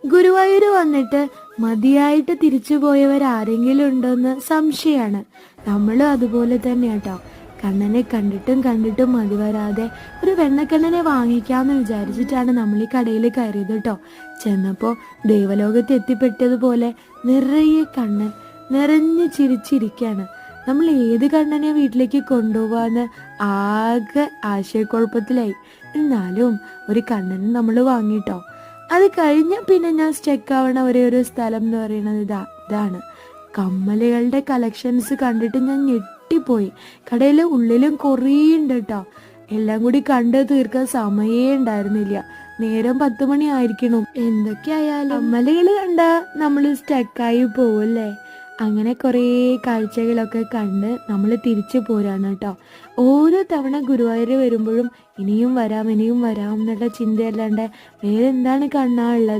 ഗുരുവായൂർ വന്നിട്ട് മതിയായിട്ട് തിരിച്ചു പോയവരാരെങ്കിലും ഉണ്ടോന്ന് സംശയമാണ്. നമ്മളും അതുപോലെ തന്നെ കേട്ടോ. കണ്ണനെ കണ്ടിട്ടും കണ്ടിട്ടും മതി വരാതെ ഒരു വെണ്ണക്കണ്ണനെ വാങ്ങിക്കാന്ന് വിചാരിച്ചിട്ടാണ് നമ്മൾ ഈ കടയിൽ കയറിയത് കേട്ടോ. ചെന്നപ്പോ ദൈവലോകത്ത് എത്തിപ്പെട്ടതുപോലെ നിറയെ കണ്ണൻ നിറഞ്ഞു ചിരിച്ചിരിക്കാണ്. നമ്മൾ ഏത് കണ്ണനെ വീട്ടിലേക്ക് കൊണ്ടുപോവാന്ന് ആകെ ആശയക്കുഴപ്പത്തിലായി. എന്നാലും ഒരു കണ്ണന് നമ്മൾ വാങ്ങിട്ടോ. അത് കഴിഞ്ഞ പിന്നെ ഞാൻ സ്റ്റെക്ക് ആവണ ഒരേ ഒരു സ്ഥലം എന്ന് പറയുന്നത് ഇതാണ്. കമ്മലുകളുടെ കളക്ഷൻസ് കണ്ടിട്ട് ഞാൻ ഞെട്ടിപ്പോയി. കടയിൽ ഉള്ളിലും കുറേ ഉണ്ട് കേട്ടോ. എല്ലാം കൂടി കണ്ട് തീർക്കാൻ സമയേ ഉണ്ടായിരുന്നില്ല. നേരം 10 മണി ആയിരിക്കണം. എന്തൊക്കെയായാലും കമ്മലുകൾ കണ്ട നമ്മൾ സ്റ്റക്കായി പോവല്ലേ. അങ്ങനെ കുറേ കാഴ്ചകളൊക്കെ കണ്ട് നമ്മൾ തിരിച്ചു പോരാണ് കേട്ടോ. ഓരോ തവണ ഗുരുവായൂർ വരുമ്പോഴും ഇനിയും വരാം എന്നുള്ള ചിന്തയല്ലാണ്ട് വേറെ എന്താണ് കാണാനുള്ളത്?